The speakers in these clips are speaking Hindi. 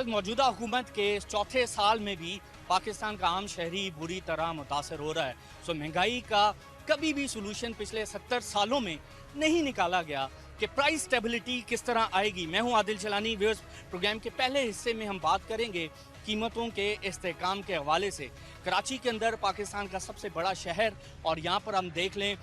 मौजूदा हुकूमत के इस चौथे साल में भी पाकिस्तान का आम शहरी बुरी तरह मुतासर हो रहा है। महंगाई का कभी भी सोल्यूशन पिछले 70 सालों में नहीं निकाला गया कि प्राइस स्टेबिलिटी किस तरह आएगी। मैं हूं आदिल चलानी। व्यूअर्स, प्रोग्राम के पहले हिस्से में हम बात करेंगे कीमतों के इस्तेहकाम के हवाले से। कराची के अंदर पाकिस्तान का सबसे बड़ा शहर, और यहाँ पर हम देख लें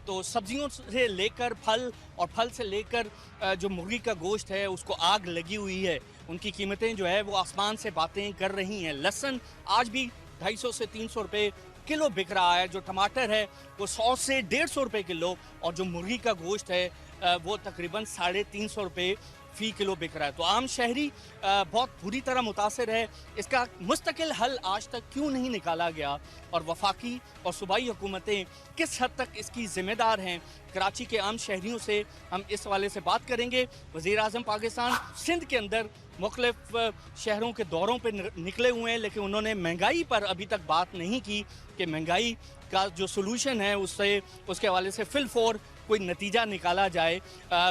तो सब्जियों से लेकर फल और फल से लेकर जो मुर्गी का गोश्त है उसको आग लगी हुई है। उनकी कीमतें जो है वो आसमान से बातें कर रही हैं। लहसुन आज भी 250 से 300 रुपये किलो बिक रहा है। जो टमाटर है वो 100 से 150 रुपये किलो, और जो मुर्गी का गोश्त है वो तकरीबन 350 रुपये फ़ी किलो बिक रहा है। तो आम शहरी बहुत बुरी तरह मुतासर है। इसका मुस्तकिल हल आज तक क्यों नहीं निकाला गया, और वफाकी और सूबाई हुकूमतें किस हद तक इसकी ज़िम्मेदार हैं? कराची के आम शहरियों से हम इस हवाले से बात करेंगे। वज़ीर-ए-आज़म पाकिस्तान सिंध के अंदर मुख्तलिफ शहरों के दौरों पर निकले हुए हैं, लेकिन उन्होंने महंगाई पर अभी तक बात नहीं की कि महंगाई का जो सोल्यूशन है उसके हवाले से फिलफौर कोई नतीजा निकाला जाए।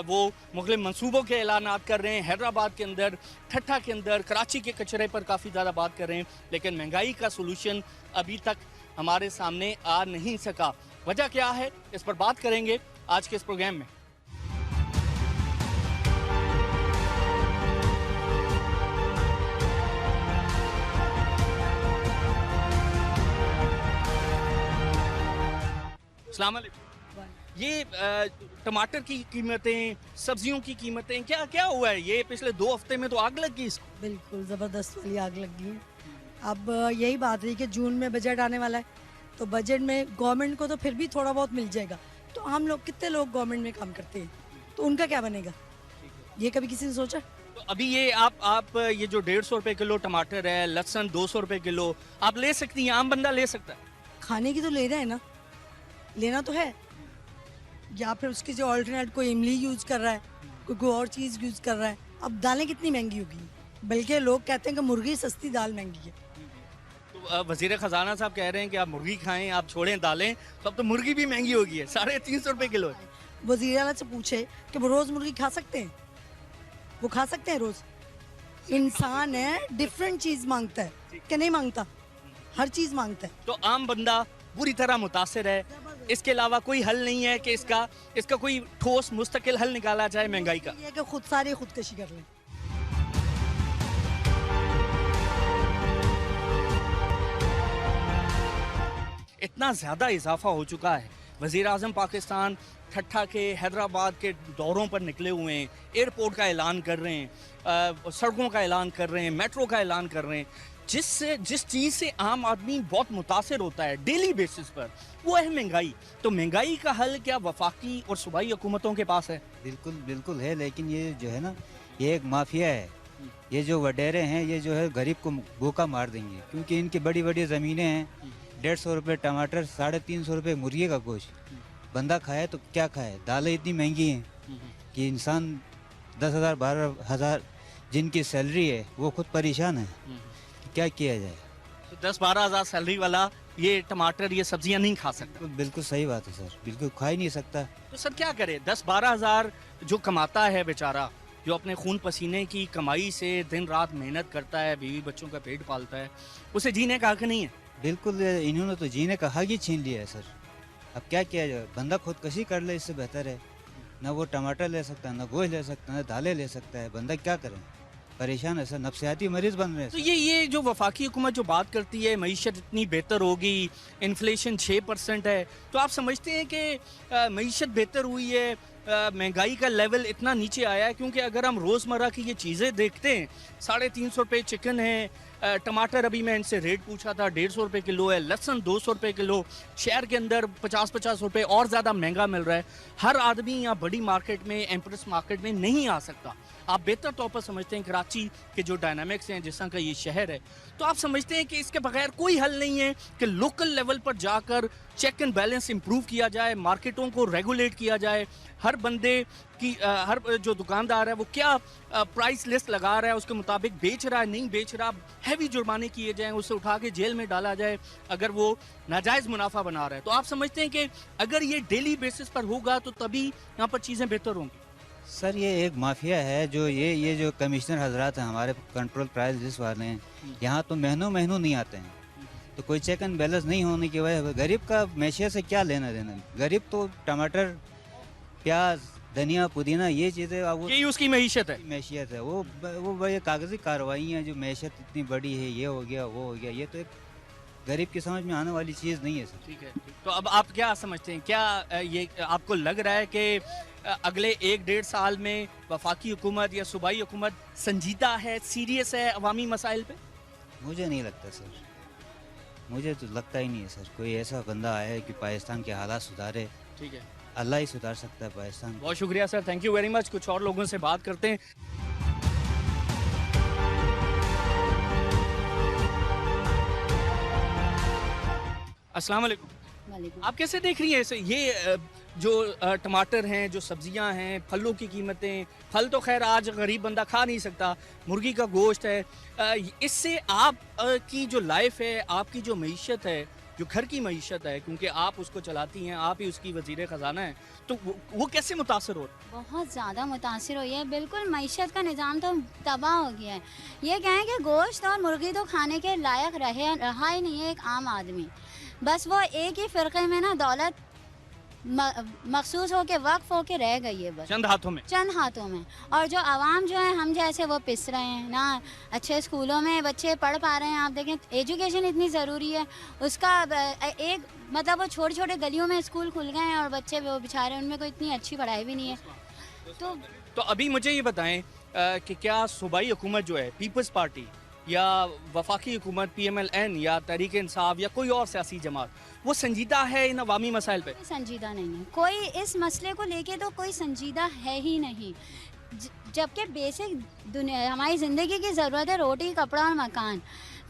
वो मुख्तलिफ मनसूबों के ऐलानात कर रहे हैं। हैदराबाद के अंदर, ठट्ठा के अंदर, कराची के कचरे पर काफ़ी ज़्यादा बात कर रहे हैं, लेकिन महंगाई का सोल्यूशन अभी तक हमारे सामने आ नहीं सका। वजह क्या है, इस पर बात करेंगे आज के इस प्रोग्राम में। अस्सलाम वालेकुम। ये टमाटर की कीमतें, सब्जियों की कीमतें क्या क्या हुआ है? ये पिछले 2 हफ्ते में तो आग लग गई इसको। बिल्कुल ज़बरदस्त वाली आग लग गई है। अब यही बात रही कि जून में बजट आने वाला है, तो बजट में गवर्नमेंट को तो फिर भी थोड़ा बहुत मिल जाएगा। तो हम लोग, कितने लोग गवर्नमेंट में काम करते हैं, तो उनका क्या बनेगा? ये कभी किसी ने सोचा? तो अभी ये आप ये जो 150 रुपये किलो टमाटर है, लहसुन 200 रुपये किलो आप ले सकती हैं, आम बंदा ले सकता है? खाने की तो ले रहे हैं ना, लेना तो है। या फिर उसकी जो ऑल्टरनेट कोई इमली यूज़ कर रहा है, कोई और चीज़ यूज़ कर रहा है। अब दालें कितनी महंगी होगी, बल्कि लोग कहते हैं कि मुर्गी सस्ती, दाल महंगी है। तो वज़ीर ख़जाना साहब कह रहे हैं कि आप मुर्गी खाएं, आप छोड़ें दालें, तो अब तो मुर्गी भी महंगी होगी है, 350 रुपये किलो है। वज़ीर आला से पूछे कि वो रोज़ मुर्गी खा सकते हैं? वो खा सकते हैं रोज़? इंसान है, डिफरेंट चीज़ मांगता है कि नहीं मांगता? हर चीज़ मांगता है। तो आम बंदा बुरी तरह मुतासिर है। इसके अलावा कोई हल नहीं है कि इसका कोई ठोस मुस्तकिल हल निकाला जाए महंगाई का? ये कि सारे खुदकशी कर लें। इतना ज़्यादा इजाफा हो चुका है। वज़ीर-ए-आज़म पाकिस्तान ठट्ठा के, हैदराबाद के दौरों पर निकले हुए हैं, एयरपोर्ट का ऐलान कर रहे हैं, सड़कों का ऐलान कर रहे हैं, मेट्रो का ऐलान कर रहे हैं। जिस चीज़ से आम आदमी बहुत मुतासिर होता है डेली बेसिस पर, वो है महंगाई। तो महंगाई का हल क्या वफाकी और सूबाई हुकूमतों के पास है? बिल्कुल बिल्कुल है, लेकिन ये जो है ना, ये एक माफिया है। ये जो वडेरे हैं, ये जो है गरीब को भूखा मार देंगे, क्योंकि इनकी बड़ी बड़ी ज़मीनें हैं। 150 रुपये टमाटर, 350 रुपये मुर्गी का गोश्त। बंदा खाए तो क्या खाए? दालें इतनी महंगी हैं कि इंसान 10,000 12,000 जिनकी सैलरी है वो खुद परेशान है। क्या किया जाए? तो 10-12 हज़ार सैलरी वाला ये टमाटर, ये सब्जियां नहीं खा सकता। बिल्कुल सही बात है सर, बिल्कुल खा ही नहीं सकता। तो सर क्या करे? 10-12 हज़ार जो कमाता है बेचारा, जो अपने खून पसीने की कमाई से दिन रात मेहनत करता है, बीवी बच्चों का पेट पालता है, उसे जीने का हक नहीं है? बिल्कुल, इन्होंने तो जीने का हक ही छीन लिया है सर। अब क्या किया जाए? बंदा खुदकशी कर ले, इससे बेहतर है। ना वो टमाटर ले सकता है, ना गोश्त ले सकता है, ना दालें ले सकता है। बंदा क्या करे? परेशान है सर, नफ्सियाती मरीज बन रहे हैं। तो ये जो वफाकी हुकूमत जो बात करती है मईशत इतनी बेहतर होगी, इन्फ्लेशन 6% है, तो आप समझते हैं कि मईशत बेहतर हुई है, महंगाई का लेवल इतना नीचे आया है? क्योंकि अगर हम रोज़मर्रा की ये चीज़ें देखते हैं, 350 रुपये चिकन है, टमाटर अभी मैं इनसे रेट पूछा था 150 रुपये किलो है, लहसुन 200 रुपये किलो, शहर के अंदर 50-50 रुपये और ज़्यादा महंगा मिल रहा है। हर आदमी यहाँ बड़ी मार्केट में, एम्प्रेस मार्केट में नहीं आ सकता। आप बेहतर तौर पर समझते हैं कराची के जो डायनामिक्स हैं, जिस तरह का ये शहर है, तो आप समझते हैं कि इसके बगैर कोई हल नहीं है कि लोकल लेवल पर जाकर चेक एंड बैलेंस इंप्रूव किया जाए, मार्केटों को रेगुलेट किया जाए, हर बंदे की हर जो दुकानदार है वो क्या प्राइस लिस्ट लगा रहा है उसके मुताबिक बेच रहा है, नहीं बेच रहा, हैवी जुर्माने किए जाएं, उसे उठा के जेल में डाला जाए अगर वो नाजायज़ मुनाफा बना रहा है। तो आप समझते हैं कि अगर ये डेली बेसिस पर होगा तो तभी यहाँ पर चीज़ें बेहतर होंगी? सर ये एक माफिया है जो ये जो कमिश्नर हजरात हैं हमारे कंट्रोल प्राइस लिस्ट वाले हैं, यहाँ तो महीनों महीनों नहीं आते हैं, तो कोई चेक एंड बैलेंस नहीं होने की वजह गरीब का मैशियत से क्या लेना देना। गरीब तो टमाटर, प्याज, धनिया, पुदीना ये चीज़ें वो यही उसकी मईशत है। मैशियत है। वो ये कागजी कार्रवाई है जो मैशियत इतनी बड़ी है, ये हो गया वो हो गया, ये तो एक गरीब की समझ में आने वाली चीज़ नहीं है सर। ठीक है, तो अब आप क्या समझते हैं, क्या ये आपको लग रहा है कि अगले 1-1.5 साल में वफाकी हुकूमत या सूबाई हुकूमत संजीदा है, सीरियस है अवामी मसाइल पे? मुझे नहीं लगता सर, मुझे तो लगता ही नहीं है सर कोई ऐसा बंदा आया कि पाकिस्तान के हालात सुधारे। ठीक है, अल्लाह ही सुधार सकता है पाकिस्तान को। बहुत शुक्रिया sir, thank you very much. कुछ और लोगों से बात करते हैं। अस्सलाम वालेकुम। वालेकुम। आप कैसे देख रही हैं इसे, ये जो टमाटर हैं, जो सब्जियां हैं, फलों की कीमतें, फल तो खैर आज गरीब बंदा खा नहीं सकता, मुर्गी का गोश्त है, इससे आप की जो लाइफ है, आपकी जो मईशत है, जो घर की मईशत है, क्योंकि आप उसको चलाती हैं, आप ही उसकी वजीर ख़जाना है, तो वो कैसे मुतासर हो रहा है? बहुत ज़्यादा मुतासिर हुई है, बिल्कुल मईशत का निज़ाम तो तबाह हो गया है। ये कहें कि गोश्त और मुर्गी तो खाने के लायक रहा ही नहीं है एक आम आदमी। बस वो एक ही फ़िरक़े में ना दौलत मखसूस होके वक्फ होके रह गई है, बस चंद हाथों में। चंद हाथों में। और जो आवाम जो है हम जैसे वो पिस रहे हैं ना, अच्छे स्कूलों में बच्चे पढ़ पा रहे हैं। आप देखें एजुकेशन इतनी ज़रूरी है, उसका एक मतलब वो छोटे छोटे गलियों में स्कूल खुल गए हैं और बच्चे वो बेचारे उनमें कोई इतनी अच्छी पढ़ाई भी नहीं है। तो अभी मुझे ये बताएं कि क्या सूबाई हुकूमत जो है, पीपल्स पार्टी या वफाकी हुकूमत PMLN या तहरीक इंसाफ या कोई और सियासी जमात, वो संजीदा है इन अवामी मसाइल पे? संजीदा नहीं है कोई, इस मसले को लेके तो कोई संजीदा है ही नहीं। जबकि बेसिक दुनिया हमारी ज़िंदगी की ज़रूरत है रोटी, कपड़ा और मकान,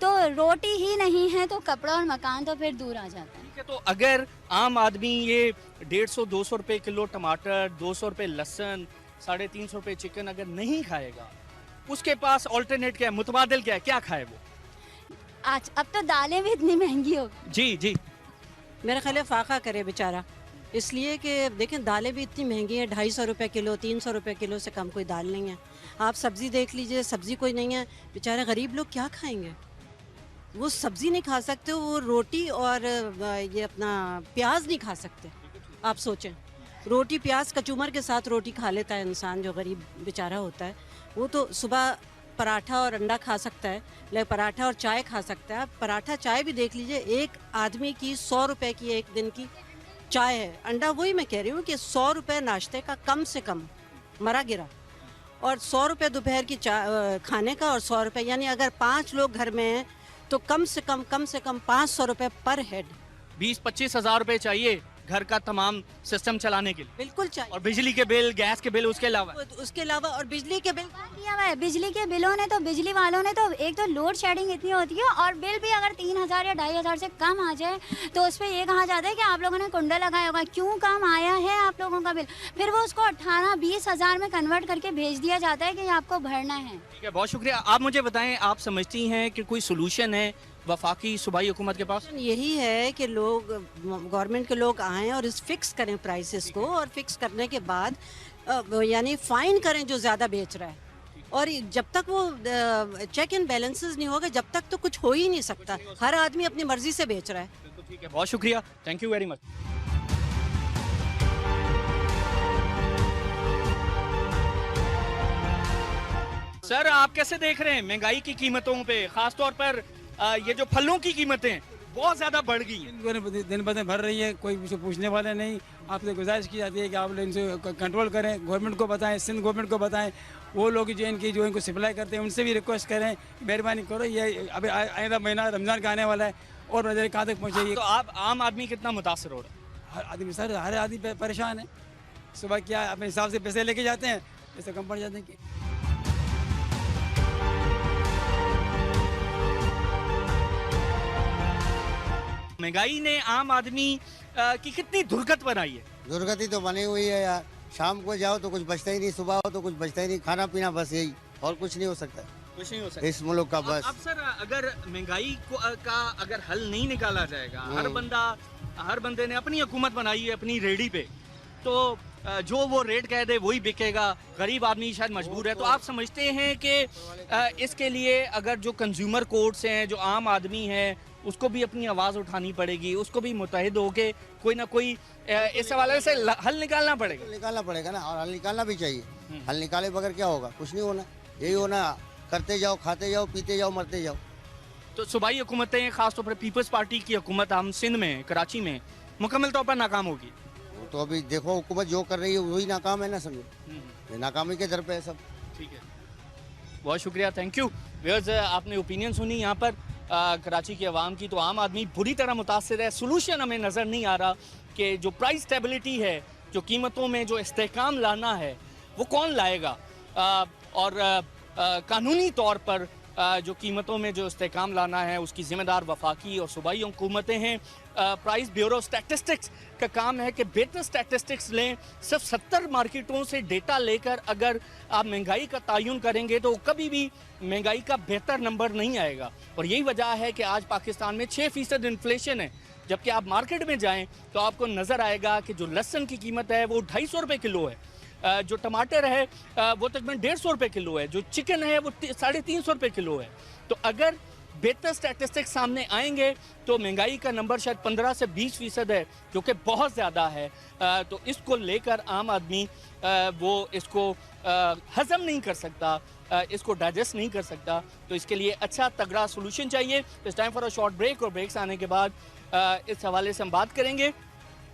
तो रोटी ही नहीं है तो कपड़ा और मकान तो फिर दूर आ जाता है। ठीक है, तो अगर आम आदमी ये 150-200 रुपए किलो टमाटर, 200 रुपए लहसुन, 350 रुपए चिकन अगर नहीं खाएगा, उसके पास ऑल्टरनेट क्या है, मुतबादिल क्या है, क्या खाए वो? आज अब तो दालें भी इतनी महंगी हो गई। जी जी, मेरा ख्याल है फाका करे बेचारा, इसलिए कि देखें दालें भी इतनी महंगी हैं, 250 रुपये किलो, 300 रुपये किलो से कम कोई दाल नहीं है। आप सब्ज़ी देख लीजिए, सब्ज़ी कोई नहीं है, बेचारे गरीब लोग क्या खाएंगे? वो सब्ज़ी नहीं खा सकते, वो रोटी और ये अपना प्याज नहीं खा सकते। आप सोचें, रोटी प्याज कचूमर के साथ रोटी खा लेता है इंसान जो गरीब बेचारा होता है। वो तो सुबह पराठा और अंडा खा सकता है, लेकिन पराठा और चाय खा सकता है। आप पराठा चाय भी देख लीजिए, एक आदमी की 100 रुपए की एक दिन की चाय है। अंडा वही मैं कह रही हूँ कि 100 रुपये नाश्ते का कम से कम मरा गिरा, और 100 रुपये दोपहर की खाने का, और 100 रुपये यानी अगर 5 लोग घर में हैं तो कम से कम 500 रुपये पर हेड। 20-25 हज़ार रुपए चाहिए घर का तमाम सिस्टम चलाने के लिए, बिल्कुल चाहिए। और बिजली के बिल, गैस के बिल, उसके अलावा और बिजली के बिल किया हुआ है। बिजली के बिलों ने तो, बिजली वालों ने तो, एक तो लोड शेडिंग इतनी होती है, और बिल भी अगर 3000 या 2500 से कम आ जाए तो उस पर ये कहा जाता है कि आप लोगों ने कुंडा लगाया होगा, क्यों कम आया है आप लोगों का बिल, फिर वो उसको 18-20 हज़ार में कन्वर्ट करके भेज दिया जाता है कि ये आपको भरना है। ठीक है, बहुत शुक्रिया। आप मुझे बताएं, आप समझती हैं कि कोई सोल्यूशन है वफाकी सूबाई हुकूमत के पास? यही है कि लोग, गवर्नमेंट के लोग आएँ और इस फिक्स करें प्राइसेस को, और फिक्स करने के बाद यानी फाइन करें जो ज़्यादा बेच रहा है, और जब तक वो चेक एंड बैलेंसेस नहीं होगा, जब तक तो कुछ हो ही नहीं सकता। हर आदमी अपनी मर्जी से बेच रहा है। बिल्कुल ठीक है, बहुत शुक्रिया, thank you very much. Sir, आप कैसे देख रहे हैं महंगाई की कीमतों पे, खास तौर पर ये जो फलों की कीमतें बहुत ज्यादा बढ़ गई हैं? दिन ब दिन बढ़ रही है, कोई मुझे पूछने वाला नहीं। आपसे गुजारिश की जाती है कि आप लोग इनसे कंट्रोल करें, गवर्नमेंट को बताएं, सिंध गवर्नमेंट को बताएं, वो लोग जो इनको सप्लाई करते हैं उनसे भी रिक्वेस्ट करें, मेहरबानी करो, ये अभी आइंदा महीना रमज़ान का आने वाला है और नजर कहाँ तक पहुँचे। तो आप आम आदमी कितना मुतासर हो रहा है? हर आदमी सर, हर आदमी परेशान है। सुबह क्या अपने हिसाब से पैसे लेके जाते हैं, पैसे कम पड़ जाते हैं। महंगाई ने आम आदमी की कितनी दुर्गत बनाई है? दुर्गति तो बनी हुई है यार, शाम को जाओ तो कुछ बचता ही नहीं, सुबह हो तो कुछ बचता ही नहीं, खाना पीना बस यही, और कुछ नहीं हो सकता कुछ नहीं हो सकता इस मुल्क का बस। अब सर, अगर महंगाई का अगर हल नहीं निकाला जाएगा, हर बंदे ने अपनी हुकूमत बनाई है अपनी रेडी पे, तो जो वो रेट कह दे वही बिकेगा, गरीब आदमी शायद मजबूर है। तो आप समझते हैं कि इसके लिए अगर जो कंज्यूमर कोर्ट्स हैं, जो आम आदमी है, उसको भी अपनी आवाज़ उठानी पड़ेगी, उसको भी मुतहद होके कोई ना कोई इस हवाले से हल निकालना पड़ेगा ना, और हल निकालना भी चाहिए। हल निकाले बगैर क्या होगा, कुछ नहीं होना, यही होना, करते जाओ, खाते जाओ, पीते जाओ, मरते जाओ। तो सूबाई हुकूमतें, खासतौर पर पीपल्स पार्टी की हुकूमत हम सिंध में, कराची में मुकम्मल तौर पर नाकाम होगी। वो तो अभी देखो हुकूमत जो कर रही है वही नाकाम है ना, समझो, ये नाकामी के दर पे है सब। ठीक है, बहुत शुक्रिया, थैंक यू। व्यूअर्स, आपने ओपिनियन सुनी यहाँ पर कराची की आवाम की। तो आम आदमी बुरी तरह मुतासर है। सोल्यूशन हमें नज़र नहीं आ रहा कि जो प्राइस स्टेबिलिटी है, जो कीमतों में जो इस्तेहकाम लाना है, वो कौन लाएगा। और कानूनी तौर पर जो कीमतों में जो इस्तेहकाम लाना है, उसकी ज़िम्मेदार वफाकी और सूबाई हुकूमतें हैं। प्राइस ब्यूरो स्टैटिस्टिक्स का काम है कि बेहतर स्टैटिस्टिक्स लें। सिर्फ 70 मार्केटों से डेटा लेकर अगर आप महंगाई का तयन करेंगे तो कभी भी महंगाई का बेहतर नंबर नहीं आएगा। और यही वजह है कि आज पाकिस्तान में 6% इन्फ्लेशन है। जबकि आप मार्केट में जाएं तो आपको नज़र आएगा कि जो लहसुन की कीमत है वो 250 रुपये किलो है, जो टमाटर है वो तकरीबन 150 रुपये किलो है, जो चिकन है वो 350 रुपये किलो है। तो अगर बेहतर स्टैटिस्टिक्स सामने आएंगे तो महंगाई का नंबर शायद 15 से 20% है, जो कि बहुत ज़्यादा है। तो इसको लेकर आम आदमी वो इसको हजम नहीं कर सकता, इसको डाइजेस्ट नहीं कर सकता। तो इसके लिए अच्छा तगड़ा सोल्यूशन चाहिए। It's time for a short break, और ब्रेक्स आने के बाद इस हवाले से हम बात करेंगे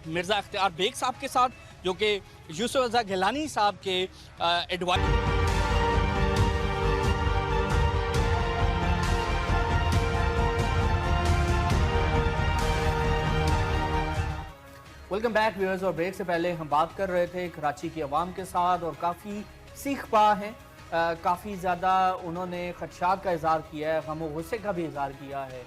मिर्ज़ा इख्तियार बेग साहब के साथ, जो कि यूसुफ रज़ा गिलानी साहब के एडवाइजर। Welcome back viewers. और ब्रेक से पहले हम बात कर रहे थे कराची की आवाम के साथ, और काफ़ी सीख पा हैं, काफ़ी ज़्यादा उन्होंने खदशात का इज़हार किया है, गम गुस्से का भी इज़हार किया है।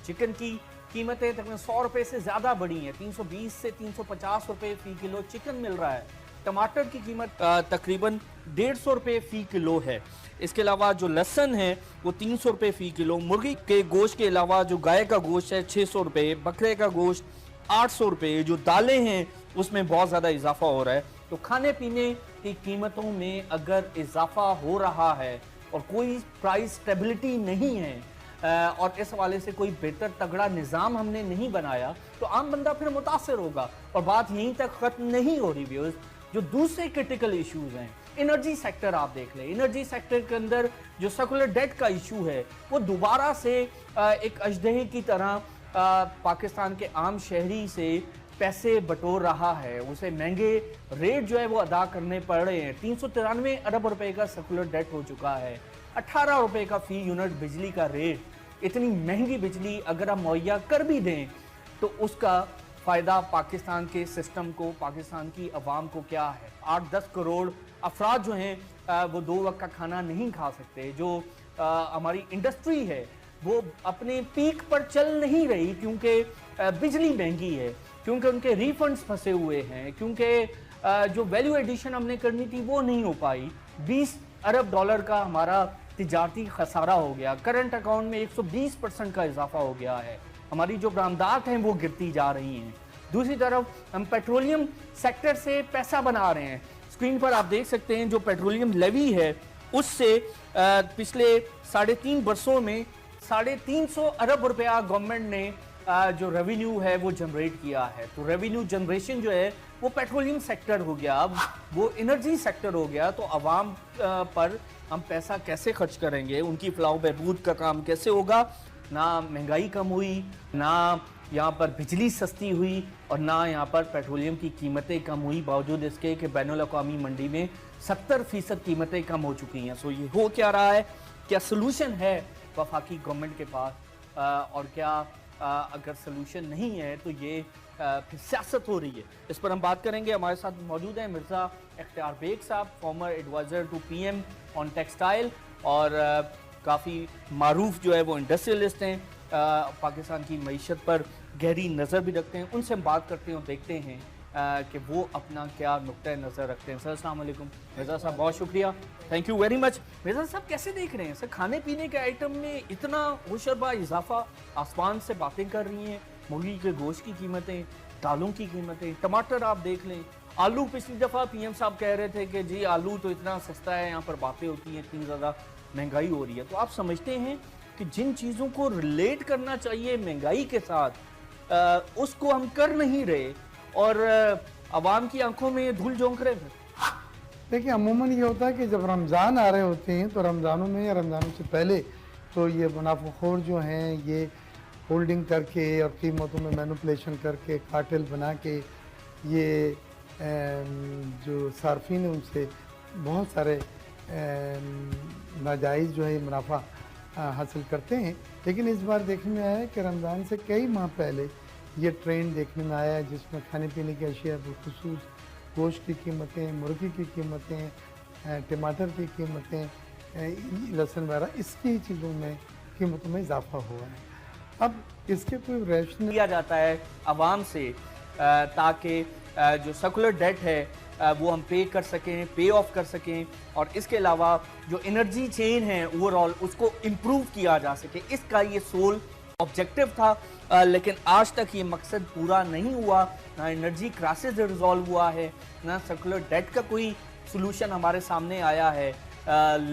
चिकन की कीमतें तकरीबन 100 रुपये से ज़्यादा बढ़ी हैं, 320 से 350 रुपये फ़ी किलो चिकन मिल रहा है। टमाटर की कीमत तकरीबन 150 रुपये फ़ी किलो है। इसके अलावा जो लहसुन है वो 300 रुपये फ़ी किलो। मुर्गी के गोश्त के अलावा जो गाय का गोश्त है 600 रुपये, बकरे का गोश्त 800 रुपये, जो दालें हैं उसमें बहुत ज़्यादा इजाफा हो रहा है। तो खाने पीने की कीमतों में अगर इजाफा हो रहा है और कोई प्राइस स्टेबिलिटी नहीं है, और इस हवाले से कोई बेहतर तगड़ा निज़ाम हमने नहीं बनाया, तो आम बंदा फिर मुतासर होगा। और बात यहीं तक ख़त्म नहीं हो रही व्यूअर्स, जो दूसरे क्रिटिकल इश्यूज हैं, एनर्जी सेक्टर आप देख लें। एनर्जी सेक्टर के अंदर जो सर्कुलर डेट का इशू है वो दोबारा से एक अजदहे की तरह पाकिस्तान के आम शहरी से पैसे बटोर रहा है। उसे महंगे रेट जो है वो अदा करने पड़ रहे हैं। 393 अरब रुपए का सर्कुलर डेट हो चुका है। 18 रुपए का फी यूनिट बिजली का रेट। इतनी महंगी बिजली अगर हम मुहैया कर भी दें तो उसका फ़ायदा पाकिस्तान के सिस्टम को, पाकिस्तान की आवाम को क्या है। 8-10 करोड़ अफराद जो हैं वो 2 वक्त का खाना नहीं खा सकते। जो हमारी इंडस्ट्री है वो अपने पीक पर चल नहीं रही, क्योंकि बिजली महंगी है, क्योंकि उनके रिफंड्स फंसे हुए हैं, क्योंकि जो वैल्यू एडिशन हमने करनी थी वो नहीं हो पाई। 20 अरब डॉलर का हमारा तिजारती खसारा हो गया। करंट अकाउंट में 120% का इजाफा हो गया है। हमारी जो बरामदात हैं वो गिरती जा रही हैं। दूसरी तरफ हम पेट्रोलियम सेक्टर से पैसा बना रहे हैं। स्क्रीन पर आप देख सकते हैं जो पेट्रोलियम लेवी है उससे पिछले 3.5 वर्षों में 350 अरब रुपया गवर्नमेंट ने जो रेवेन्यू है वो जनरेट किया है। तो रेवेन्यू जनरेशन जो है वो पेट्रोलियम सेक्टर हो गया, अब वो एनर्जी सेक्टर हो गया। तो आवाम पर हम पैसा कैसे खर्च करेंगे, उनकी फलाह बहबूद का काम कैसे होगा। ना महंगाई कम हुई, ना यहाँ पर बिजली सस्ती हुई, और ना यहाँ पर पेट्रोलियम की कीमतें कम हुई, बावजूद इसके कि बैनुल-अक़वामी मंडी में 70% कीमतें कम हो चुकी हैं। सो ये हो क्या रहा है, क्या सलूशन है वफाकी गवर्नमेंट के पास, और क्या अगर सलूशन नहीं है तो ये फिर सियासत हो रही है। इस पर हम बात करेंगे। हमारे साथ मौजूद हैं मिर्ज़ा इख्तियार बेग साहब, former adviser to PM on textile, और काफ़ी मारूफ जो है वो इंडस्ट्रियलिस्ट हैं, पाकिस्तान की मईशत पर गहरी नज़र भी रखते हैं। उनसे हम बात करते हैं और देखते हैं कि वो अपना क्या नुक्ता नज़र रखते हैं। सर अस्सलाम वालेकुम। मिर्ज़ा साहब बहुत शुक्रिया, thank you very much. Mirza साहब कैसे देख रहे हैं सर, खाने पीने के आइटम में इतना होशरबा इजाफा, आसमान से बातें कर रही हैं। मुर्गी के गोश्त की कीमतें, दालों की कीमतें, टमाटर आप देख लें आलू पिछली दफ़ा पीएम साहब कह रहे थे कि जी आलू तो इतना सस्ता है, यहाँ पर बातें होती हैं, इतनी ज़्यादा महंगाई हो रही है। तो आप समझते हैं कि जिन चीज़ों को रिलेट करना चाहिए महंगाई के साथ उसको हम कर नहीं रहे और आवाम की आंखों में धूल झोंक रहे हैं? देखिए अमूमन ये होता है कि जब रमज़ान आ रहे होते हैं तो रमज़ानों में या रमज़ानों से पहले तो ये मुनाफाखोर जो हैं ये होल्डिंग करके और कीमतों में मैनिपुलेशन करके कार्टेल बना के ये जो सार्फिन है उनसे बहुत सारे नाजायज़ जो है ये मुनाफा हासिल करते हैं। लेकिन इस बार देखने में आया कि रमज़ान से कई माह पहले ये ट्रेंड देखने में आया जिसमें खाने पीने की अशिया बखुसूस गोश्त की कीमतें, मुर्गी की कीमतें, टमाटर की कीमतें, लहसुन वगैरह इसकी चीज़ों में कीमतों में इजाफा हुआ है। अब इसके कोई रैशनल किया जाता है आवाम से ताकि जो सर्कुलर डेट है वो हम पे कर सकें, पे ऑफ कर सकें और इसके अलावा जो एनर्जी चेन है ओवरऑल उसको इम्प्रूव किया जा सके। इसका ये सोल ऑब्जेक्टिव था लेकिन आज तक ये मकसद पूरा नहीं हुआ। ना एनर्जी क्राइसिस रिजॉल्व हुआ है, ना सर्कुलर डेट का कोई सोल्यूशन हमारे सामने आया है।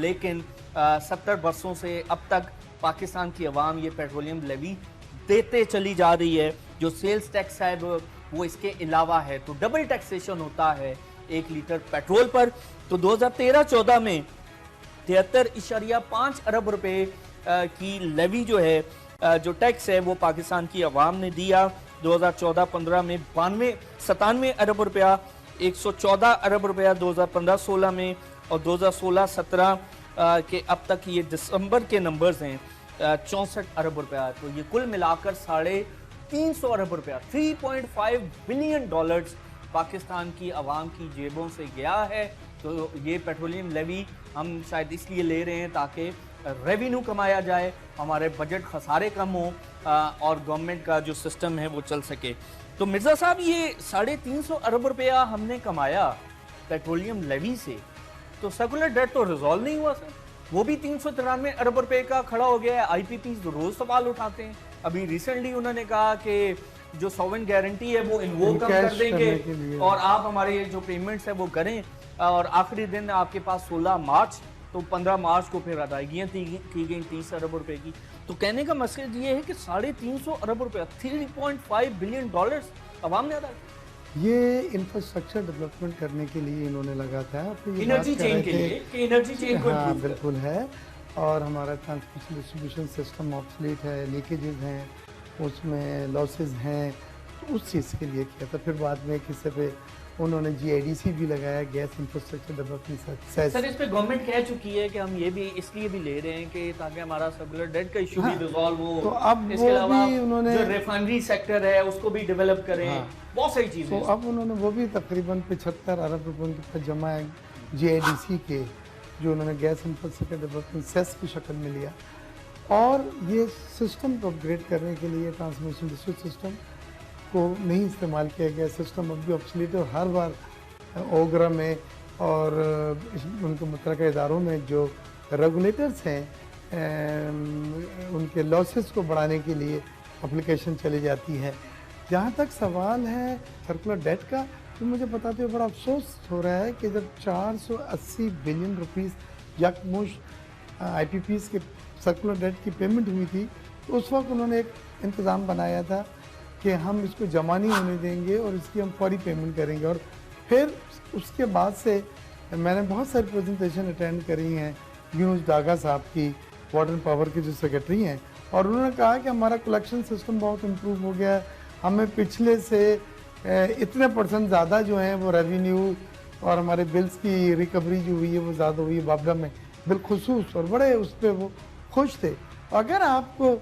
लेकिन 70 वर्षों से अब तक पाकिस्तान की आवाम ये पेट्रोलियम लेवी देते चली जा रही है। जो सेल्स टैक्स है वो इसके अलावा है, तो डबल टैक्सेशन होता है 1 लीटर पेट्रोल पर। तो 2013-14 में 73.5 अरब रुपए की लेवी जो है जो टैक्स है वो पाकिस्तान की आवाम ने दिया। 2014-15 में 97 अरब रुपया, 114 अरब रुपया 2015-16 में और 2016-17 के अब तक ये दिसंबर के नंबर्स हैं 64 अरब रुपया। तो ये कुल मिलाकर 350 अरब रुपया 3.5 बिलियन डॉलर्स पाकिस्तान की आवाम की जेबों से गया है। तो ये पेट्रोलियम लेवी हम शायद इसलिए ले रहे हैं ताकि रेवेन्यू कमाया जाए, हमारे बजट खसारे कम हो और गवर्नमेंट का जो सिस्टम है वो चल सके। तो मिर्ज़ा साहब ये 350 अरब रुपया हमने कमाया पेट्रोलियम लेवी से, तो सर्कुलर डेट तो रिजॉल्व नहीं हुआ सर। वो भी 393 अरब रुपए का खड़ा हो गया है। आईपीपी रोज सवाल उठाते हैं। अभी रिसेंटली उन्होंने कहा कि जो सॉवरेन गारंटी है वो इन्वोक कर देंगे और आप हमारे जो पेमेंट्स है वो करें और आखिरी दिन आपके पास 16 मार्च, तो 15 मार्च को फिर अदायगियाँ की गई 30 अरब रुपए की। तो कहने का मकसद ये है कि 350 अरब रुपया 3.5 बिलियन डॉलर्स आवाम ने अदा किया। ये इंफ्रास्ट्रक्चर डेवलपमेंट करने के लिए इन्होंने लगा था। एनर्जी चेन के लिए कि एनर्जी चेन को हाँ बिल्कुल है। और हमारा ट्रांसमिशन डिस्ट्रीब्यूशन सिस्टम ऑब्सोलीट है, लीकेजेस हैं, उसमें लॉसेस हैं, तो उस चीज़ के लिए किया था। फिर बाद में किसी पे उन्होंने GIDC भी लगाया, गैस इंफ्रास्ट्रक्चर डेवलपमेंट। सर इस पे गवर्नमेंट कह चुकी है कि हम ये भी इसलिए भी ले रहे हैं कि ताकि हमारा सर्कुलर डेट का इशू भी रिजॉल्व हो। तो अब इसके अलावा उन्होंने जो रिफाइनरी सेक्टर है उसको भी डेवलप करें। बहुत सारी चीजें। तो अब उन्होंने वो भी तकरीबन 75 अरब रुपए उनके पास जमा है GIDC के, जो उन्होंने गैस इंफ्रास्ट्रक्चर डेवलपमेंट सेस की शक्ल में लिया। और ये सिस्टम को अपग्रेड करने के लिए ट्रांसमिशन डिस्ट्रीब्यूशन सिस्टम को नहीं इस्तेमाल किया गया। सिस्टम अब भी ऑब्सोलीट है और हर बार ओगरा में और उनके मुतल्लिक़ा इदारों में जो रेगुलेटर्स हैं उनके लॉसेस को बढ़ाने के लिए एप्लीकेशन चली जाती है। जहाँ तक सवाल है सर्कुलर डेट का, तो मुझे बताते हुए बड़ा अफसोस हो रहा है कि जब 480 बिलियन रुपीस यकमुश्त IPPs के सर्कुलर डेट की पेमेंट हुई थी, तो उस वक्त उन्होंने एक इंतज़ाम बनाया था कि हम इसको जमा नहीं होने देंगे और इसकी हम फौरी पेमेंट करेंगे। और फिर उसके बाद से मैंने बहुत सारी प्रेजेंटेशन अटेंड करी हैं यूनुस डागा साहब की, वाटर एंड पावर के जो सेक्रेटरी हैं, और उन्होंने कहा कि हमारा कलेक्शन सिस्टम बहुत इम्प्रूव हो गया है, हमें पिछले से इतने % ज़्यादा जो हैं वो रेवेन्यू और हमारे बिल्स की रिकवरी जो हुई है वो ज़्यादा हुई है बाबरा में बिलखुसूस, और बड़े उस पर वो खुश थे। अगर आपको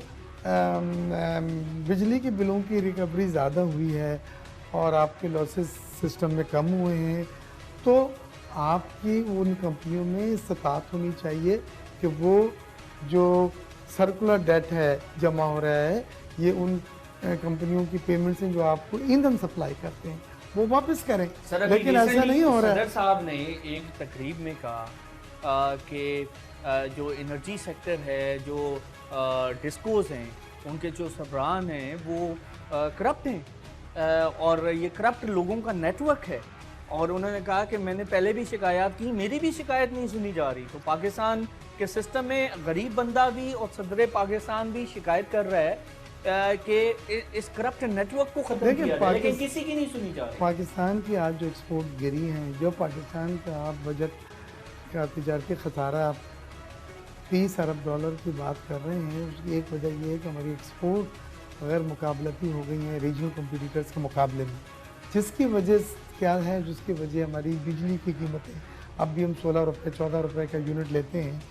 बिजली के बिलों की रिकवरी ज़्यादा हुई है और आपके लॉसेस सिस्टम में कम हुए हैं, तो आपकी उन कंपनियों में इस्तात होनी चाहिए कि वो जो सर्कुलर डेट है जमा हो रहा है, ये उन कंपनियों की पेमेंट्स हैं जो आपको ईंधन सप्लाई करते हैं, वो वापस करें। लेकिन ऐसा नहीं हो रहा है। सदर साहब ने एक तकरीब में कहा कि जो एनर्जी सेक्टर है, जो डिस्कोज हैं, उनके जो सरबराहान हैं वो करप्ट हैं और ये करप्ट लोगों का नेटवर्क है और उन्होंने कहा कि मैंने पहले भी शिकायत की, मेरी भी शिकायत नहीं सुनी जा रही। तो पाकिस्तान के सिस्टम में गरीब बंदा भी और सदर पाकिस्तान भी शिकायत कर रहा है कि इस करप्ट नेटवर्क को खत्म किया जाए, लेकिन किसी की नहीं सुनी जा रही। पाकिस्तान की आज जो एक्सपोर्ट गिरी हैं, जो पाकिस्तान का आप बजट का तिजारती खसारा आप 30 अरब डॉलर की बात कर रहे हैं, उसकी एक वजह ये है कि हमारी एक्सपोर्ट गैर मुकाबलती हो गई हैं रीजनल कम्पिटिटर्स के मुकाबले में। जिसकी वजह क्या है, जिसकी वजह हमारी बिजली की कीमतें, अब भी हम 16 रुपये 14 रुपये का यूनिट लेते हैं,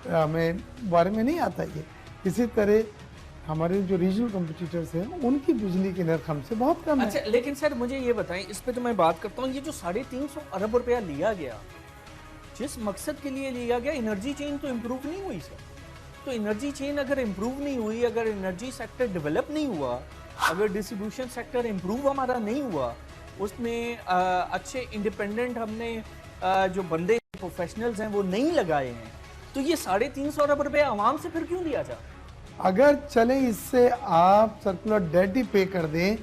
हमें बारे में नहीं आता ये। इसी तरह हमारे जो रीजनल कम्पिटिटर्स हैं उनकी बिजली के नर्ख हमसे बहुत कम है। अच्छा, लेकिन सर मुझे ये बताएं, इस पे तो मैं बात करता हूँ, ये जो 350 अरब रुपया लिया गया, जिस मकसद के लिए लिया गया, एनर्जी चेन तो इम्प्रूव नहीं हुई सर। तो एनर्जी चेन अगर इम्प्रूव नहीं हुई, अगर एनर्जी सेक्टर डेवलप नहीं हुआ, अगर डिस्ट्रीब्यूशन सेक्टर इम्प्रूव हमारा नहीं हुआ, उसमें अच्छे इंडिपेंडेंट हमने जो बंदे प्रोफेशनल्स हैं वो नहीं लगाए हैं, तो ये 350 अरब रुपये आवाम से फिर क्यों दिया जाए? अगर चले इससे आप सर्कुलर डेट ही पे कर दें,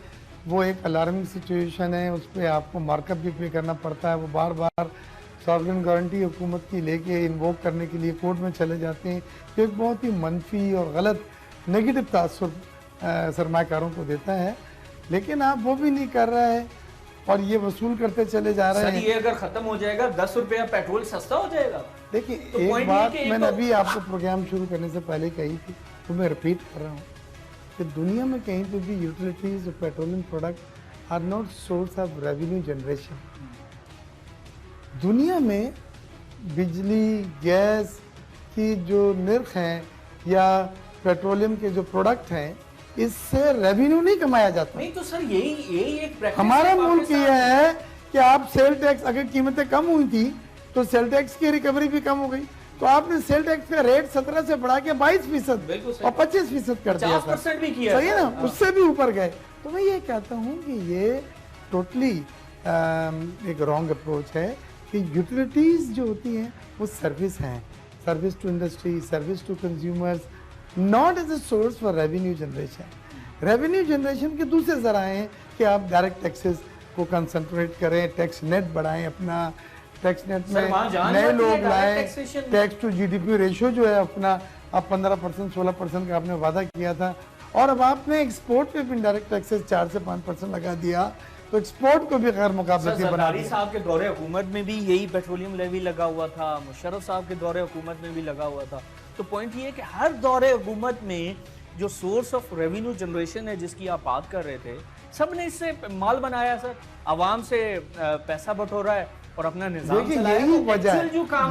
वो एक अलार्मिंग सिचुएशन है, उस पर आपको मार्कअप भी पे करना पड़ता है। वो बार बार सॉवरेन गारंटी हुकूमत की लेके इन्वोक करने के लिए कोर्ट में चले जाते हैं, तो एक बहुत ही मनफी और गलत नेगेटिव तासुर सरमाकारों को देता है। लेकिन आप वो भी नहीं कर रहा है और ये वसूल करते चले जा रहे हैं। ये अगर खत्म हो जाएगा 10 रुपया पेट्रोल सस्ता हो जाएगा। देखिए तो एक बात मैंने अभी आपको प्रोग्राम शुरू करने से पहले कही थी, तो मैं रिपीट कर रहा हूँ कि दुनिया में कहीं पर भी यूटिलिटीज और petroleum product are not source of revenue generation. दुनिया में बिजली गैस की जो निर्ख हैं या पेट्रोलियम के जो प्रोडक्ट हैं, इससे रेवेन्यू नहीं कमाया जाता। नहीं तो सर यही एक प्रैक्टिस हमारा मुल्क ये है कि आप सेल टैक्स, अगर कीमतें कम हुई थी तो सेल टैक्स की रिकवरी भी कम हो गई, तो आपने सेल टैक्स का रेट 17 से बढ़ा के 22% और 25% कर दिया, 50% भी किया, सही है ना, उससे भी ऊपर गए। तो मैं ये कहता हूँ कि ये टोटली एक रॉन्ग अप्रोच है कि यूटिलिटीज जो होती हैं वो सर्विस हैं, service to industry, service to consumers, not as a source for revenue generation. Revenue generation के दूसरे जराए हैं कि आप डायरेक्ट टैक्सेस को कंसंट्रेट करें, टैक्स नेट बढ़ाएं, अपना टैक्स नेट में नए लोग लाएं, टैक्स टू जीडीपी रेशियो जो है अपना, अब 15% 16% का आपने वादा किया था, और अब आपने एक्सपोर्ट पे भी इनडायरेक्ट टैक्सेस 4 से 5% लगा दिया, तो एक्सपोर्ट को भी गैर मुकाबलती बना दिया। साहब के दौरे हुकूमत में भी यही पेट्रोलियम लेवी लगा हुआ था, मुशर्रफ साहब के दौरे हुकूमत में भी लगा हुआ था। तो पॉइंट ये है कि हर दौरे हुकूमत में जो सोर्स ऑफ रेवेन्यू जनरेशन है जिसकी आप बात कर रहे थे, सब ने इससे माल बनाया सर, आवाम से पैसा बटोरा है और अपना निजाम चलाया।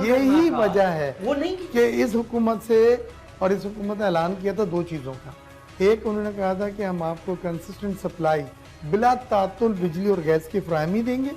यही वजह है वो नहीं कि इस हुकूमत से, और इस हुकूमत ने ऐलान किया था 2 चीज़ों का। एक, उन्होंने कहा था कि हम आपको कंसिस्टेंट सप्लाई बिला तातुल बिजली और गैस की फराहमी देंगे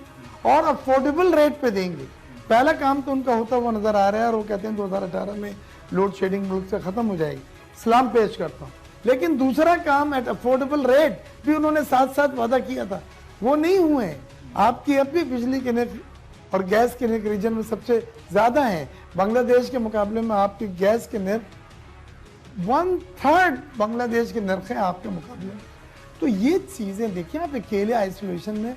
और अफोर्डेबल रेट पे देंगे। पहला काम तो उनका होता हुआ नजर आ रहा है और वो कहते हैं 2018 में लोड शेडिंग मुल्क से खत्म हो जाएगी। सलाम पेश करता हूँ। लेकिन दूसरा काम एट अफोर्डेबल रेट भी उन्होंने साथ साथ वादा किया था, वो नहीं हुए। आपकी अब भी बिजली के निर्ख और गैस के निर्ख रीजन में सबसे ज्यादा हैं। बांग्लादेश के मुकाबले में आपकी गैस के निर्ख 1/3 बांग्लादेश के निर्ख है आपके मुकाबले में। तो ये चीजें देखिए, आप अकेले आइसोलेशन में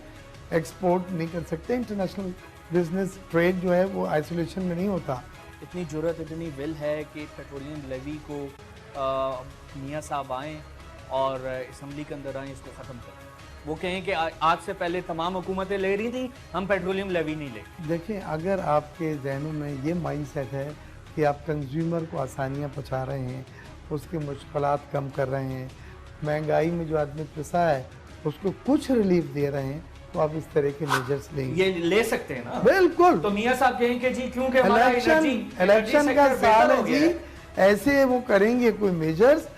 एक्सपोर्ट नहीं कर सकते। इंटरनेशनल बिजनेस ट्रेड जो है वो आइसोलेशन में नहीं होता। इतनी जरूरत, इतनी विल है कि पेट्रोलियम लेवी को मियाँ साहब आएँ और असम्बली के अंदर आएँ, इसको ख़त्म करें। वो कहें कि आज से पहले तमाम हुकूमतें ले रही थी, हम पेट्रोलियम लेवी नहीं ले। देखिए, अगर आपके जहनों में ये माइंडसेट है कि आप कंज्यूमर को आसानियाँ पहुँचा रहे हैं, उसकी मुश्किलात कम कर रहे हैं, महंगाई में जो आदमी पिसा है उसको कुछ रिलीफ दे रहे हैं, तो आप इस तरह के मेजर्स लेंगे। ये ले सकते हैं ना? बिल्कुल। तो मियाँ साहब कहेंगे जी क्योंकि इलेक्शन का साल है जी, ऐसे वो करेंगे कोई मेजर्स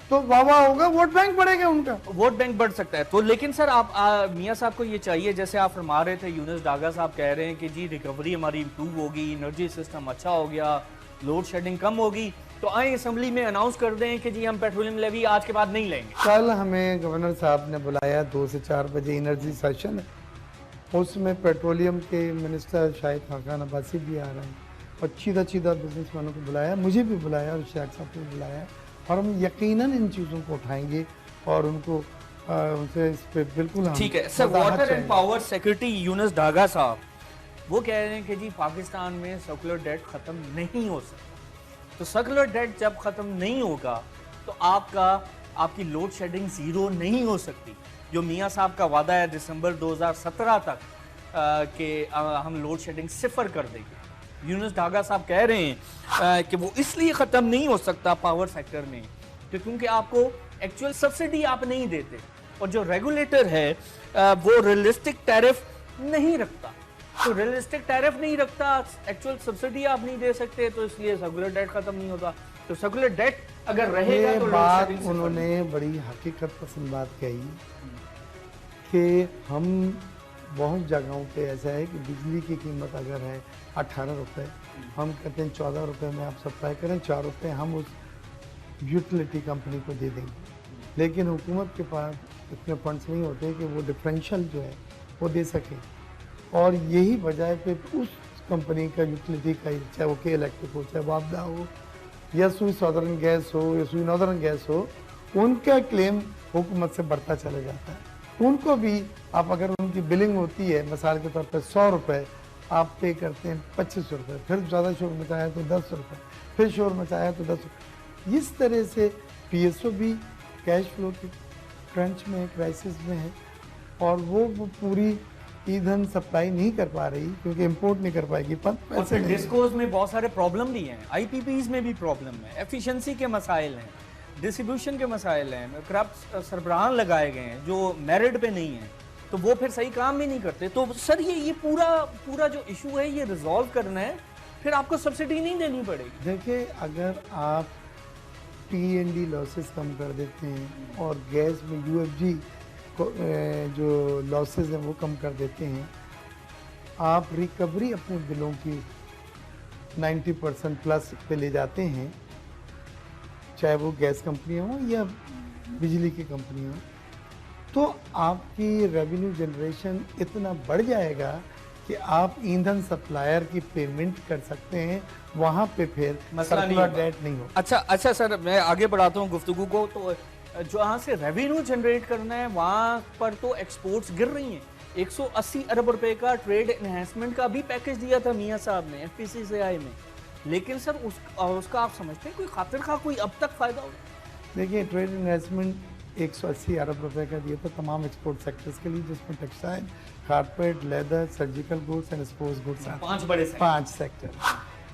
तो वाह होगा, वोट बैंक बढ़ेगा उनका, वोट बैंक बढ़ सकता है। तो लेकिन सर आप मियाँ साहब को ये चाहिए, जैसे आप फरमा रहे थे, यूनुस डागा साहब कह रहे हैं कि जी रिकवरी हमारी इंप्रूव होगी, एनर्जी सिस्टम अच्छा हो गया, लोड शेडिंग कम होगी, तो आए असेंबली में अनाउंस कर दें कि जी हम पेट्रोलियम लेवी आज के बाद नहीं लेंगे। कल हमें गवर्नर साहब ने बुलाया 2 से 4 बजे एनर्जी सेशन, उसमें पेट्रोलियम के मिनिस्टर शाहिद खान अब्बासी भी आ रहे हैं और सीधा बिजनेसमैनों को बुलाया, मुझे भी बुलाया और शेख साहब को भी बुलाया, और हम यकीनन इन चीज़ों को उठाएंगे और उनको उनसे इस पे बिल्कुल हम ठीक है सर, वजाहत वाटर एंड चाहेंगे। पावर सेक्रेटरी यूनुस डागा साहब वो कह रहे हैं कि जी पाकिस्तान में सर्कुलर डेट खत्म नहीं हो सकता। तो सर्कुलर डेट जब खत्म नहीं होगा तो आपकी लोड शेडिंग जीरो नहीं हो सकती। जो मियां साहब का वादा है दिसंबर 2017 तक कि हम लोड शेडिंग सिफर कर देंगे, यूनुस डागा साहब कह रहे हैं कि वो इसलिए ख़त्म नहीं हो सकता पावर सेक्टर में कि क्योंकि आपको एक्चुअल सब्सिडी आप नहीं देते और जो रेगुलेटर है वो रियलिस्टिक टैरिफ नहीं रखता। तो रियलिस्टिक टैरिफ नहीं रखता, एक्चुअल सब्सिडी आप नहीं दे सकते, तो इसलिए सर्कुलर डेट खत्म नहीं होता। तो सर्कुलर डेट अगर रहेगा ये तो बात उन्होंने बड़ी हकीकत पसंद बात कही कि हम बहुत जगहों पे ऐसा है कि बिजली की कीमत अगर है 18 रुपये, हम कहते हैं 14 रुपये में आप सप्लाई करें, 4 रुपये हम उस यूटिलिटी कंपनी को दे देंगे। लेकिन हुकूमत के पास इतने फंड्स नहीं होते कि वो डिफरेंशियल जो है वो दे सके, और यही वजह पे उस कंपनी का यूटिलिटी का, चाहे वो के इलेक्ट्रिक हो, चाहे वापदा हो, या सुई सदर्न गैस हो, या सुई नॉर्दर्न गैस हो, उनका क्लेम हुकूमत से बढ़ता चला जाता है। उनको भी आप अगर उनकी बिलिंग होती है मिसाल के तौर पर 100 रुपये, आप पे करते हैं 25 रुपये, फिर ज़्यादा शोर मचाया तो 10 रुपये, फिर शोर मचाया तो 10 रुपये। इस तरह से PSO भी कैश फ्लो के क्रंच में है, क्राइसिस में है, और वो पूरी ईंधन सप्लाई नहीं कर पा रही क्योंकि इंपोर्ट नहीं कर पाएगी। और फिर डिस्कोज में बहुत सारे प्रॉब्लम भी हैं, IPPs में भी प्रॉब्लम है, एफिशिएंसी के मसाइल हैं, डिस्ट्रीब्यूशन के मसाइल हैं, करप्ट सरबराहान लगाए गए हैं जो मेरिट पे नहीं है, तो वो फिर सही काम भी नहीं करते। तो सर ये पूरा जो इशू है ये रिजॉल्व करना है, फिर आपको सब्सिडी नहीं देनी पड़ेगी। देखिए, अगर आप T&D लॉसेस कम कर देते हैं और गैस में UFG जो लॉसेस हैं वो कम कर देते हैं, आप रिकवरी अपने बिलों की 90% प्लस पे ले जाते हैं, चाहे वो गैस कंपनियाँ हों या बिजली की कंपनियाँ हों, तो आपकी रेवेन्यू जनरेशन इतना बढ़ जाएगा कि आप ईंधन सप्लायर की पेमेंट कर सकते हैं, वहाँ पे फिर सर्कुलर डेट नहीं हो। अच्छा सर, मैं आगे बढ़ाता हूँ गुफ्तगू को। तो जहाँ से रेवेन्यू जनरेट करना है वहाँ पर तो एक्सपोर्ट्स गिर रही हैं। 180 अरब रुपए का ट्रेड एनहेंसमेंट का भी पैकेज दिया था मियां साहब ने FPCCI में, लेकिन सर उसका आप समझते हैं कोई खातिर खा कोई अब तक फायदा हो? देखिए, ट्रेड इन्वेस्टमेंट 180 अरब रुपए का दिया था तमाम एक्सपोर्ट सेक्टर्स के लिए, जिसमें textile, carpet, leather, surgical goods and sports goods, 5 sector.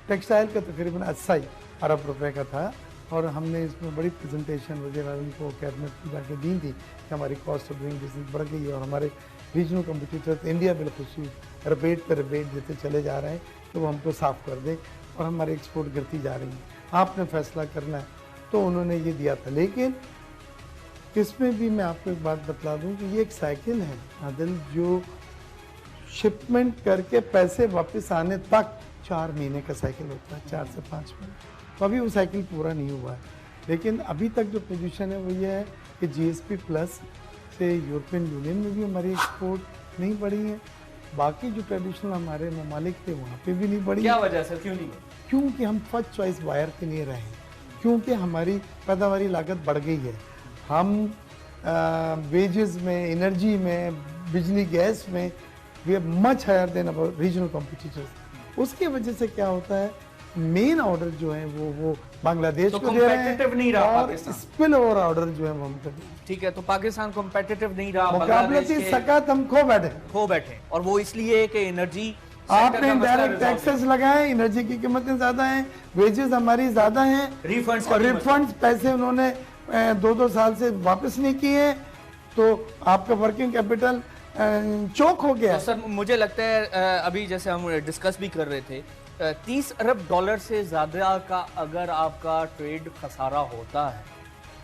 Textile का तकरीबन 80 अरब रुपए का था, और हमने इसमें बड़ी प्रेजेंटेशन वज़ीर-ए-आज़म को कैबिनेट में जाके दी थी कि हमारी कॉस्ट ऑफ डूइंग बिजनेस बढ़ गई है और हमारे रीजनल कम्पिटिटर्स इंडिया बिलखुसूस रिबेट पर रिबेट देते चले जा रहे हैं, तो वो हमको साफ़ कर दें और हमारी एक्सपोर्ट गिरती जा रही है, आपने फैसला करना है। तो उन्होंने ये दिया था, लेकिन इसमें भी मैं आपको एक बात बतला दूं कि ये एक साइकिल है आदिल, जो शिपमेंट करके पैसे वापस आने तक 4 महीने का साइकिल होता है, 4 से 5 महीने। तो अभी वो साइकिल पूरा नहीं हुआ है, लेकिन अभी तक जो पोजीशन है वो ये है कि GSP प्लस से यूरोपियन यूनियन में भी हमारी एक्सपोर्ट नहीं बढ़ी है, बाकी जो ट्रेडिशनल हमारे ममालिक थे वहाँ पे भी नहीं बढ़ी। क्या वजह से, क्यों नहीं? क्योंकि हम फर्स्ट चॉइस बायर के लिए रहे, क्योंकि हमारी पैदावारी लागत बढ़ गई है, हम वेजेस में, एनर्जी में, बिजली गैस में we are much higher than our regional competitors. उसकी वजह से क्या होता है, मेन ऑर्डर जो है वो बांग्लादेश तो को दे रहे competitive नहीं हैं, रहा और पाकिस्तान। स्पिल ओवर ऑर्डर जो है वो हम कर रहे हैं। ठीक है, तो पाकिस्तान कॉम्पिटिटिव नहीं रहा, मुकाबलती सकत हम खो बैठे, और वो इसलिए कि एनर्जी आपने डायरेक्ट टैक्सेस लगाए, एनर्जी की कीमतें ज्यादा हैं, वेजेस हमारी ज्यादा हैं, रिफंड्स और रिफंड्स पैसे उन्होंने 2-2 साल से वापस नहीं किए, तो आपका वर्किंग कैपिटल चौक हो गया। तो सर मुझे लगता है अभी जैसे हम डिस्कस भी कर रहे थे, 30 अरब डॉलर से ज़्यादा का अगर आपका ट्रेड खसारा होता है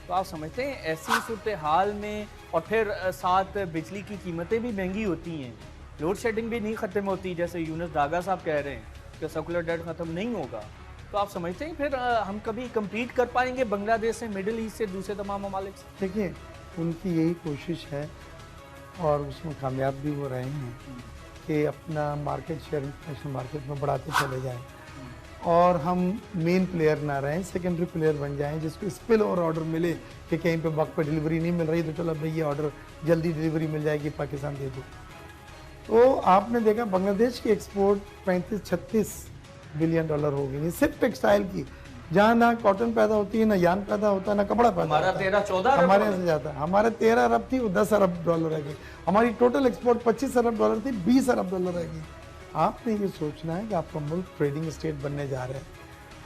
तो आप समझते हैं ऐसी सूरत हाल में, और फिर साथ बिजली की कीमतें भी महंगी होती हैं, लोड शेडिंग भी नहीं ख़त्म होती, जैसे यूनुस डागा साहब कह रहे हैं कि सर्कुलर डेट ख़त्म नहीं होगा, तो आप समझते हैं फिर हम कभी कम्पीट कर पाएंगे बांग्लादेश से, मिडिल ईस्ट से, दूसरे तमाम ममालिक से? देखिए, उनकी यही कोशिश है और उसमें कामयाब भी हो रहे हैं कि अपना मार्केट शेयर इंटरनेशनल मार्केट में बढ़ाते चले जाएं। और हम मेन प्लेयर ना रहें, सेकेंडरी प्लेयर बन जाएं, जिसको स्पिल और ऑर्डर मिले कि कहीं पे वक्त पर डिलीवरी नहीं मिल रही तो चलो भाई ये ऑर्डर जल्दी डिलीवरी मिल जाएगी, पाकिस्तान दे दो। तो आपने देखा बांग्लादेश की एक्सपोर्ट 35-36 बिलियन डॉलर हो गई, सिर्फ टेक्सटाइल की, जहाँ ना कॉटन पैदा होती है, ना यान पैदा होता है, ना कपड़ा पैदा हमारा होता है। 13-14 अरब हमारे यहाँ से ज़्यादा, हमारे 13 अरब थी, वो 10 अरब डॉलर रह गई। हमारी टोटल एक्सपोर्ट 25 अरब डॉलर थी, 20 अरब डॉलर रह गई। आपने ये सोचना है कि आपका मुल्क ट्रेडिंग स्टेट बनने जा रहा है,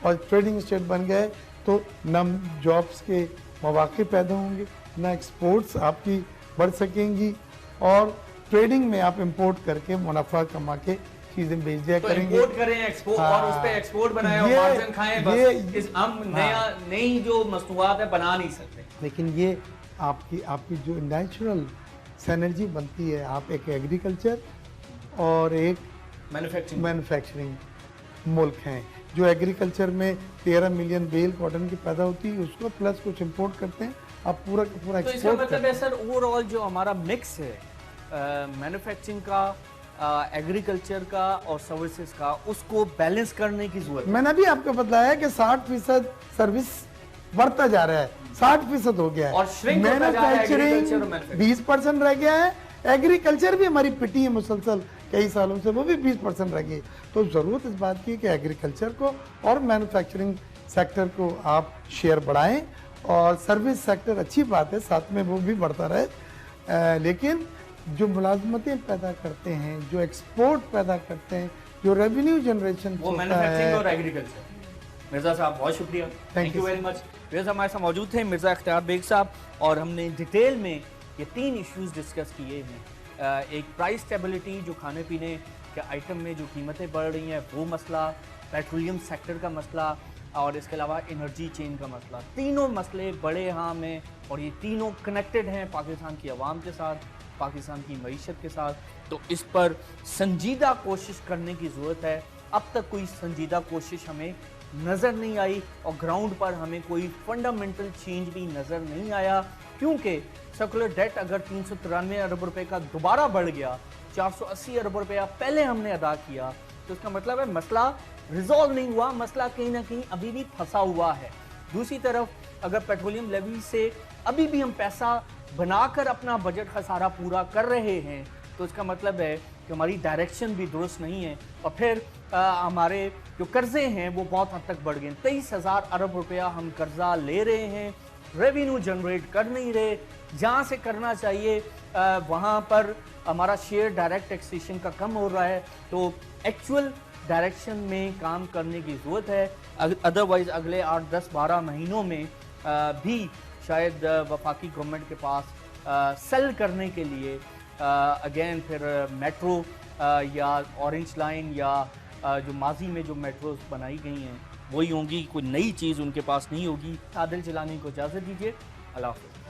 और ट्रेडिंग स्टेट बन गए तो न जॉब्स के मौके पैदा होंगे, ना एक्सपोर्ट्स आपकी बढ़ सकेंगी, और ट्रेडिंग में आप इंपोर्ट करके मुनाफा कमा के चीजें बेच दिया तो करेंगे। इंपोर्ट करें, एक्सपोर्ट और उस पे एक्सपोर्ट बनाए और मार्जिन खाएं, बस इस हम नई जो मसनूआत है बना नहीं सकते। लेकिन ये आपकी जो नेचुरल सिनर्जी बनती है, आप एक एग्रीकल्चर और एक मैन्युफैक्चरिंग मुल्क हैं, जो एग्रीकल्चर में 13 मिलियन बेल कॉटन की पैदा होती है, उसको प्लस कुछ इंपोर्ट करते हैं, आप पूरा का पूरा तो इसका एक्सपोर्ट मतलब है सर ओवरऑल जो हमारा मिक्स है मैन्युफैक्चरिंग का, एग्रीकल्चर का और सर्विसेज का, उसको बैलेंस करने की जरूरत है। मैंने अभी आपको बताया कि 60% सर्विस बढ़ता जा रहा है, 60% हो गया है, और shrink होता जा रहा है agriculture और मैन्युफैक्चरिंग 20% रह गया है, एग्रीकल्चर भी हमारी पिटी है मुसलसल कई सालों से, वो भी 20% रह गई। तो जरूरत इस बात की है कि एग्रीकल्चर को और मैन्युफैक्चरिंग सेक्टर को आप शेयर बढ़ाएं, और सर्विस सेक्टर अच्छी बात है, साथ में वो भी बढ़ता रहे, लेकिन जो मुलाजमतें पैदा करते हैं, जो एक्सपोर्ट पैदा करते हैं, जो रेवेन्यू जनरेशन वो मैन्युफैक्चरिंग और एग्रीकल्चर। मिर्जा साहब बहुत शुक्रिया, thank you very much. Mirza हमारे साथ मौजूद थे मिर्जा इख्तियार बेग साहब, और हमने डिटेल में ये 3 इश्यूज डिस्कस किए हैं। एक प्राइस स्टेबिलिटी, जो खाने पीने के आइटम में जो कीमतें बढ़ रही हैं वो मसला, पेट्रोलियम सेक्टर का मसला, और इसके अलावा एनर्जी चेन का मसला। तीनों मसले बड़े अहम हैं, और ये तीनों कनेक्टेड हैं पाकिस्तान की आवाम के साथ, पाकिस्तान की मईशत के साथ। तो इस पर संजीदा कोशिश करने की ज़रूरत है। अब तक कोई संजीदा कोशिश हमें नज़र नहीं आई, और ग्राउंड पर हमें कोई फंडामेंटल चेंज भी नज़र नहीं आया, क्योंकि सर्कुलर डेट अगर 393 अरब रुपए का दोबारा बढ़ गया, 480 अरब रुपया पहले हमने अदा किया, तो इसका मतलब है मसला रिजॉल्व नहीं हुआ, मसला कहीं ना कहीं अभी भी फंसा हुआ है। दूसरी तरफ अगर पेट्रोलियम लेवी से अभी भी हम पैसा बनाकर अपना बजट खसारा पूरा कर रहे हैं, तो इसका मतलब है कि हमारी डायरेक्शन भी दुरुस्त नहीं है, और फिर हमारे जो कर्जे हैं वो बहुत हद तक बढ़ गए। 23,000 अरब रुपया हम कर्जा ले रहे हैं, रेवेन्यू जनरेट कर नहीं रहे, जहाँ से करना चाहिए वहाँ पर हमारा शेयर डायरेक्ट टैक्सेशन का कम हो रहा है। तो एक्चुअल डायरेक्शन में काम करने की ज़रूरत है, अदरवाइज़ अगले 8, 10, 12 महीनों में भी शायद वफाकी गवर्नमेंट के पास सेल करने के लिए अगेन फिर मेट्रो या ऑरेंज लाइन या जो माजी में जो मेट्रोज बनाई गई हैं वही होंगी, कोई नई चीज़ उनके पास नहीं होगी। आदिल जिलानी को इजाज़त दीजिए, अल्लाह हाफ़िज़।